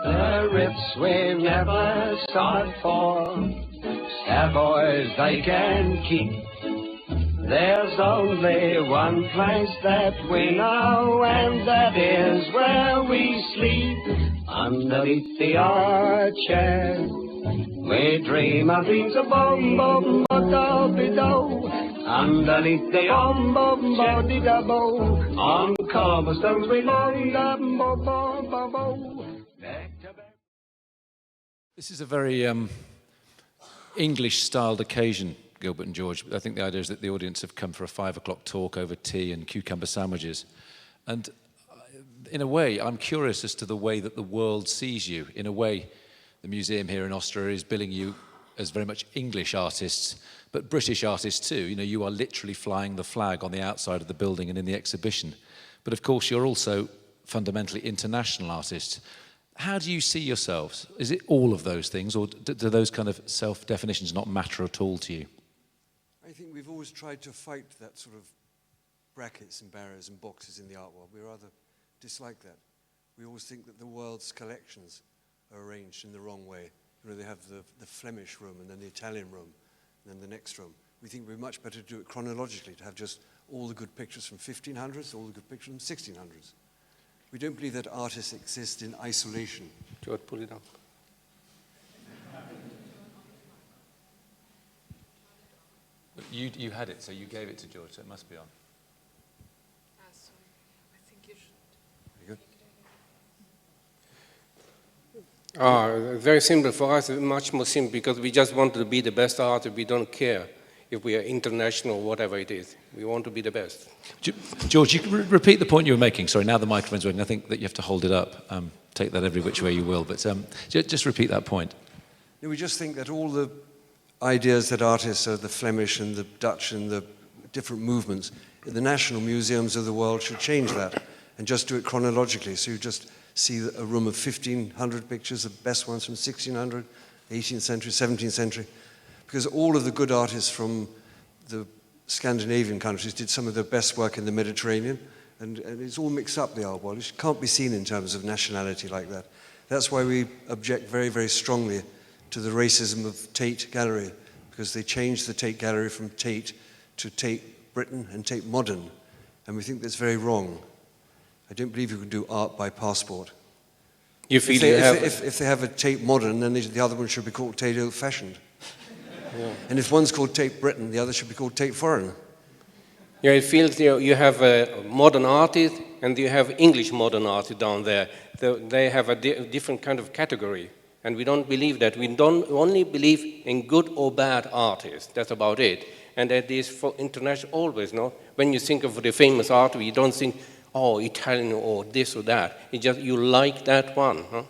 The riffs we never sought for, Savoys they can keep. There's only one place that we know, and that is where we sleep. Underneath the arches, we dream of things a bum bum ba do. Underneath the bum bum ba di da bo. On cobblestones we long da bo bo bo bo. This is a very English-styled occasion, Gilbert and George. I think the idea is that the audience have come for a 5 o'clock talk over tea and cucumber sandwiches. And in a way, I'm curious as to the way that the world sees you. In a way, the museum here in Austria is billing you as very much English artists, but British artists too. You know, you are literally flying the flag on the outside of the building and in the exhibition. But of course, you're also fundamentally international artists. How do you see yourselves? Is it all of those things, or do those kind of self-definitions not matter at all to you? I think we've always tried to fight that sort of brackets and barriers and boxes in the art world. We rather dislike that. We always think that the world's collections are arranged in the wrong way. You know, they have the Flemish room and then the Italian room and then the next room. We think we're much better to do it chronologically, to have just all the good pictures from 1500s, all the good pictures from 1600s. We don't believe that artists exist in isolation. George, pull it up. You had it, so you gave it to George, so it must be on. Sorry. I think you should. Very good. Very simple. For us, it's much more simple because we just want to be the best artist. We don't care if we are international or whatever it is. We want to be the best. George, you can repeat the point you were making. Sorry, now the microphone's working. I think that you have to hold it up. Take that every which way you will. But just repeat that point. We just think that all the ideas that artists are the Flemish and the Dutch and the different movements in the national museums of the world should change that and just do it chronologically. So you just see a room of 1,500 pictures, the best ones from 1600, 18th century, 17th century, because all of the good artists from the Scandinavian countries did some of their best work in the Mediterranean, and it's all mixed up, the art world. It can't be seen in terms of nationality like that. That's why we object very, very strongly to the racism of Tate Gallery, because they changed the Tate Gallery from Tate to Tate Britain and Tate Modern, and we think that's very wrong. I don't believe you can do art by passport. If they have a Tate Modern, then the other one should be called Tate Old Fashioned. Yeah. And if one's called Tate Britain, the other should be called Tate Foreign. Yeah, it feels you have a modern artist and you have English modern artist down there. They have a different kind of category. And we don't believe that. We don't only believe in good or bad artists. That's about it. And that is for international always, no? When you think of the famous artist, you don't think, oh, Italian or this or that. It's just you like that one. Huh?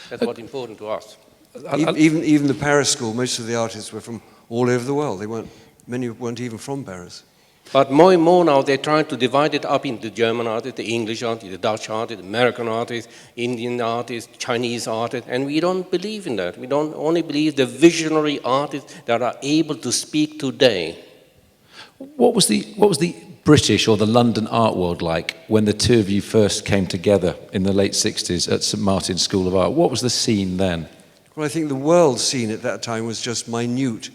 That's what's important to us. Even the Paris school, most of the artists were from all over the world. Many weren't even from Paris. But more and more now they're trying to divide it up into German artists, the English artists, the Dutch artists, American artists, Indian artists, Chinese artists, and we don't believe in that. We don't only believe the visionary artists that are able to speak today. What was the British or the London art world like when the two of you first came together in the late 60s at St Martin's School of Art? What was the scene then? Well, I think the world scene at that time was just minute.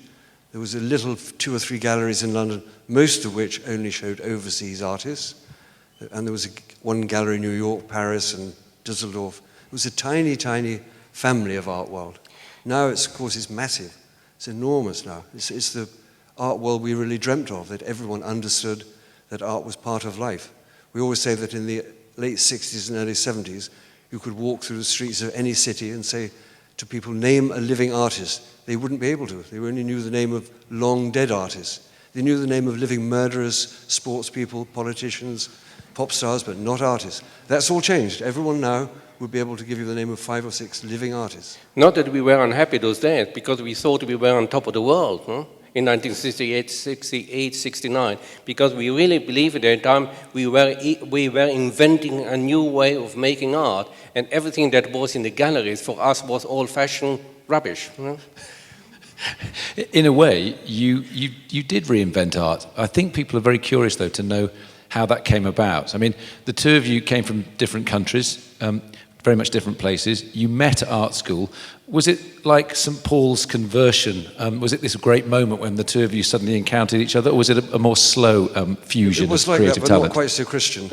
There was a little 2 or 3 galleries in London, most of which only showed overseas artists. And there was one gallery in New York, Paris, and Dusseldorf. It was a tiny, tiny family of art world. Now, of course, it's massive. It's enormous now. It's the art world we really dreamt of, that everyone understood that art was part of life. We always say that in the late 60s and early 70s, you could walk through the streets of any city and say to people, name a living artist. They wouldn't be able to. They only knew the name of long dead artists. They knew the name of living murderers, sports people, politicians, pop stars, but not artists. That's all changed. Everyone now would be able to give you the name of 5 or 6 living artists. Not that we were unhappy those days, because we thought we were on top of the world, huh? In 1968, 68, 69, because we really believed at that time we were inventing a new way of making art, and everything that was in the galleries for us was old-fashioned rubbish. Huh? In a way, you did reinvent art. I think people are very curious, though, to know how that came about. I mean, the two of you came from different countries. very much different places. You met at art school. Was it like St. Paul's conversion? Was it this great moment when the two of you suddenly encountered each other, or was it a more slow fusion of creative but talent? not quite so Christian.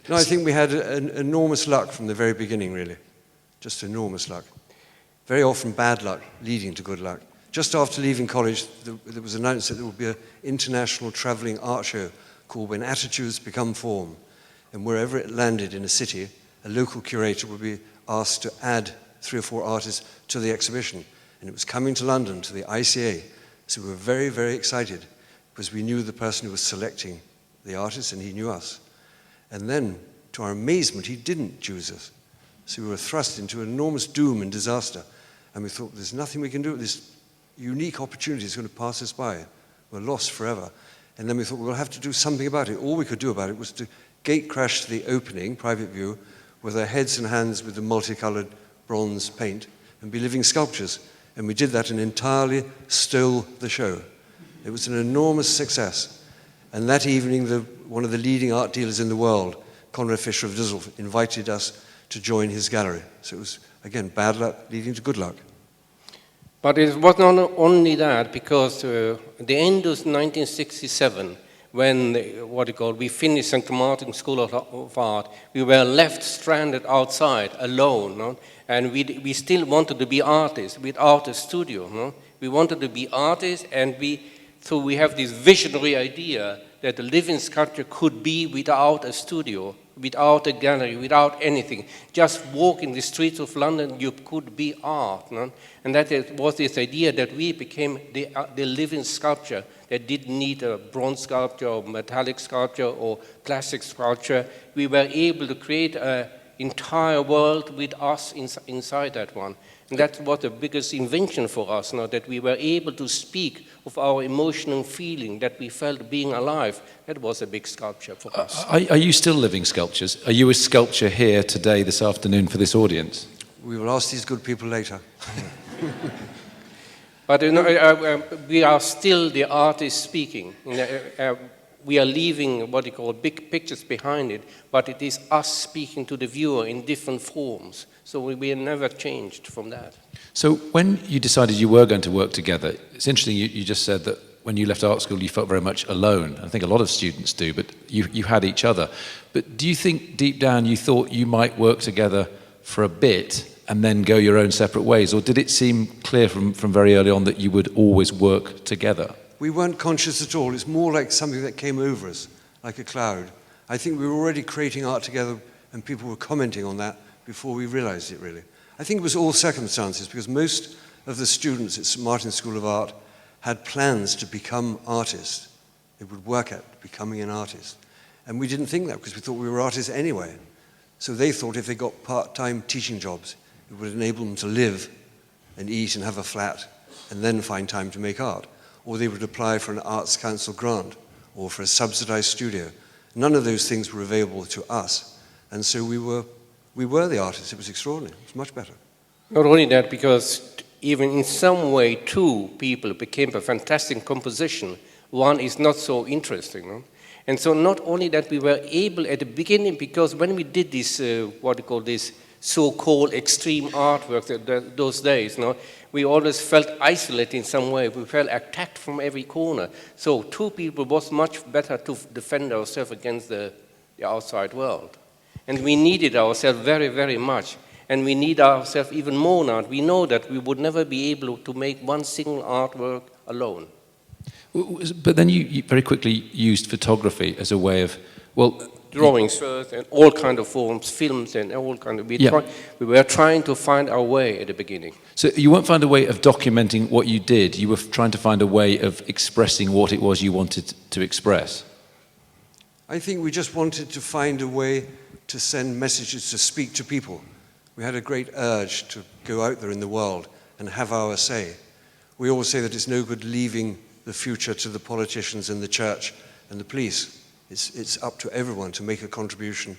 No, I think we had an enormous luck from the very beginning, really. Just enormous luck. Very often bad luck leading to good luck. Just after leaving college, there was announced that there would be an international traveling art show called When Attitudes Become Form. And wherever it landed in a city, a local curator would be asked to add 3 or 4 artists to the exhibition. And it was coming to London, to the ICA. So we were very, very excited because we knew the person who was selecting the artists and he knew us. And then, to our amazement, he didn't choose us. So we were thrust into enormous doom and disaster. And we thought, there's nothing we can do. This unique opportunity is going to pass us by. We're lost forever. And then we thought, we'll have to do something about it. All we could do about it was to gate crash the opening, private view, with our heads and hands with the multicolored bronze paint, and be living sculptures. And we did that and entirely stole the show. It was an enormous success. And that evening, one of the leading art dealers in the world, Conrad Fischer of Düsseldorf, invited us to join his gallery. So it was, again, bad luck leading to good luck. But it was not only that, because at the end of 1967, when we finished St. Martin's School of Art, we were left stranded outside, alone, no? And we still wanted to be artists without a studio. No? We wanted to be artists, and so we have this visionary idea that the living sculpture could be without a studio, without a gallery, without anything. Just walk in the streets of London, you could be art. No? And that was this idea that we became the living sculpture that didn't need a bronze sculpture or metallic sculpture or plastic sculpture. We were able to create an entire world with us inside that one. And that was the biggest invention for us, now, that we were able to speak of our emotional feeling, that we felt being alive. That was a big sculpture for us. Are you still living sculptures? Are you a sculpture here today, this afternoon, for this audience? We will ask these good people later. But we are still the artists speaking. We are leaving what you call big pictures behind it, but it is us speaking to the viewer in different forms. So we never changed from that. So when you decided you were going to work together, it's interesting you just said that when you left art school you felt very much alone. I think a lot of students do, but you had each other. But do you think deep down you thought you might work together for a bit and then go your own separate ways? Or did it seem clear from very early on that you would always work together? We weren't conscious at all. It's more like something that came over us, like a cloud. I think we were already creating art together and people were commenting on that before we realized it, really. I think it was all circumstances, because most of the students at St. Martin's School of Art had plans to become artists. They would work at becoming an artist. And we didn't think that because we thought we were artists anyway. So they thought if they got part-time teaching jobs, it would enable them to live and eat and have a flat and then find time to make art. Or they would apply for an Arts Council grant or for a subsidized studio. None of those things were available to us. And so we were the artists. It was extraordinary. It was much better. Not only that, because even in some way two people became a fantastic composition. One is not so interesting. No? And so not only that, we were able at the beginning, because when we did this, this so-called extreme artwork those days, no, we always felt isolated in some way. We felt attacked from every corner. So two people was much better to defend ourselves against the outside world. And we needed ourselves very, very much. And we need ourselves even more now. We know that we would never be able to make one single artwork alone. But then you very quickly used photography as a way of, drawings first, and all kind of forms, films, and all kind of. We were trying to find our way at the beginning. So you won't find a way of documenting what you did. You were trying to find a way of expressing what it was you wanted to express. I think we just wanted to find a way to send messages, to speak to people. We had a great urge to go out there in the world and have our say. We always say that it's no good leaving the future to the politicians and the church and the police. It's up to everyone to make a contribution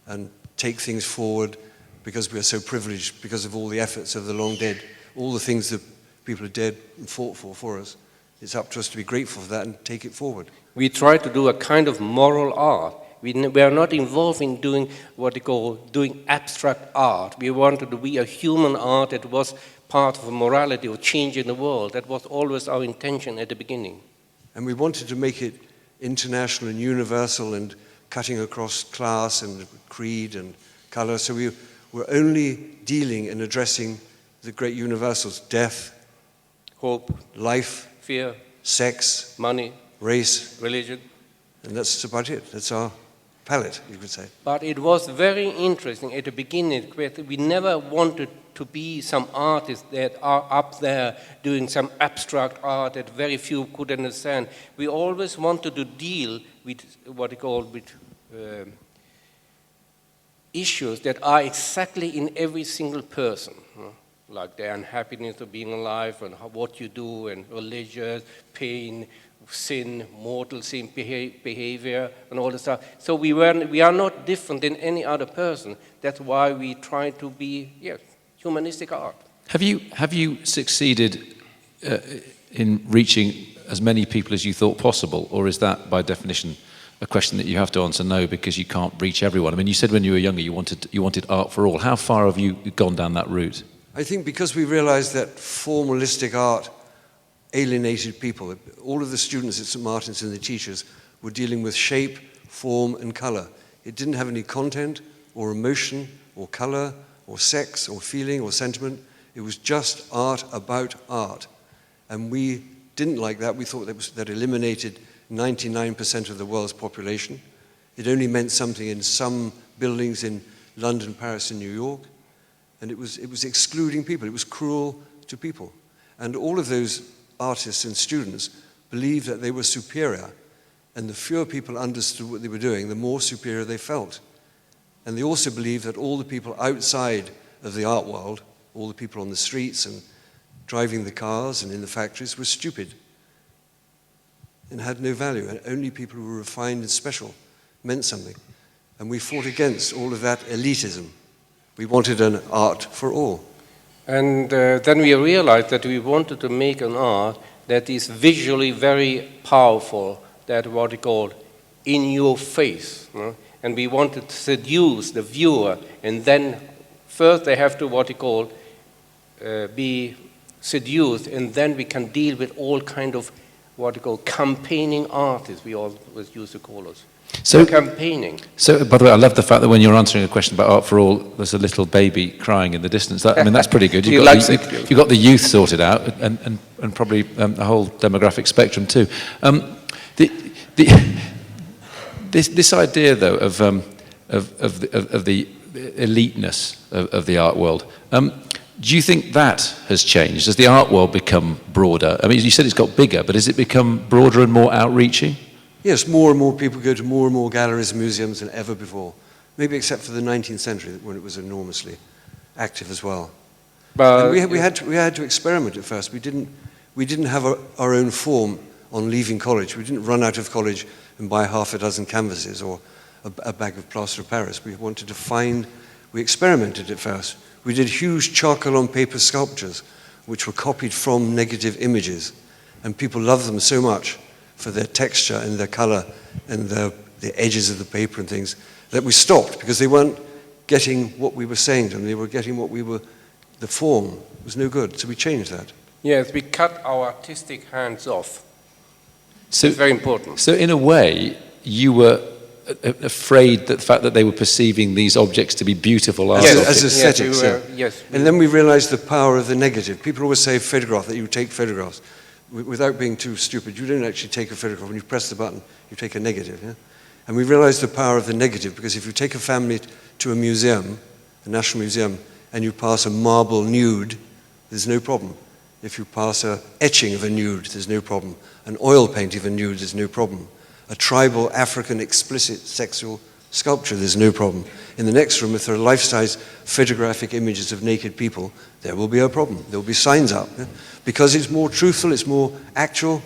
and take things forward, because we are so privileged because of all the efforts of the long dead, all the things that people are dead and fought for us. It's up to us to be grateful for that and take it forward. We try to do a kind of moral art, We are not involved in doing what they call doing abstract art. We wanted to be a human art that was part of a morality or change in the world. That was always our intention at the beginning. And we wanted to make it international and universal and cutting across class and creed and color. So we were only dealing and addressing the great universals: death, Hope, life, fear, sex, money, race, religion. and that's about it. That's our palette, you could say. But it was very interesting at the beginning. We never wanted to be some artists that are up there doing some abstract art that very few could understand. We always wanted to deal with what they call issues that are exactly in every single person, like the unhappiness of being alive and what you do, and religious, pain, sin, mortal sin, behavior, and all the stuff. So we are not different than any other person. That's why we try to be, humanistic art. Have you succeeded in reaching as many people as you thought possible, or is that by definition a question that you have to answer no, because you can't reach everyone? I mean, you said when you were younger you wanted art for all. How far have you gone down that route? I think because we realized that formalistic art alienated people. All of the students at St. Martin's and the teachers were dealing with shape, form, and color. It didn't have any content or emotion or color or sex or feeling or sentiment. It was just art about art. And we didn't like that. We thought that eliminated 99% of the world's population. It only meant something in some buildings in London, Paris, and New York. And it was excluding people. It was cruel to people. And all of those artists and students believed that they were superior. And the fewer people understood what they were doing, the more superior they felt. And they also believed that all the people outside of the art world, all the people on the streets and driving the cars and in the factories, were stupid and had no value. And only people who were refined and special meant something. And we fought against all of that elitism. We wanted an art for all. And then we realized that we wanted to make an art that is visually very powerful, that what we call in your face. And we wanted to seduce the viewer, and then first they have to what we call be seduced, and then we can deal with all kind of what we call campaigning artists, we always used to call us. So campaigning. So, by the way, I love the fact that when you're answering a question about art for all, there's a little baby crying in the distance. I mean, that's pretty good. You've got the youth sorted out, and probably a whole demographic spectrum too. This idea, though, of the eliteness of the art world. Do you think that has changed? Has the art world become broader? I mean, you said it's got bigger, but has it become broader and more outreaching? Yes, more and more people go to more and more galleries and museums than ever before. Maybe except for the 19th century, when it was enormously active as well. But we had to experiment at first. We didn't have our own form on leaving college. We didn't run out of college and buy half a dozen canvases or a bag of plaster of Paris. We wanted to we experimented at first. We did huge charcoal on paper sculptures, which were copied from negative images. And people loved them so much for their texture and their color and the edges of the paper and things, that we stopped because they weren't getting what we were saying to them. They were getting the form was no good. So we changed that. Yes, we cut our artistic hands off. So it's very important. So in a way, you were afraid that the fact that they were perceiving these objects to be beautiful art objects. As aesthetics, yes. And then we realized the power of the negative. People always say photograph, that you take photographs. Without being too stupid, you don't actually take a photograph. When you press the button, you take a negative. Yeah? And we realized the power of the negative, because if you take a family to a museum, a national museum, and you pass a marble nude, there's no problem. If you pass an etching of a nude, there's no problem. An oil painting of a nude, there's no problem. A tribal African explicit sexual sculpture, there's no problem. In the next room, if there are life-size photographic images of naked people, there will be a problem. There will be signs up. Yeah? Because it's more truthful, it's more actual,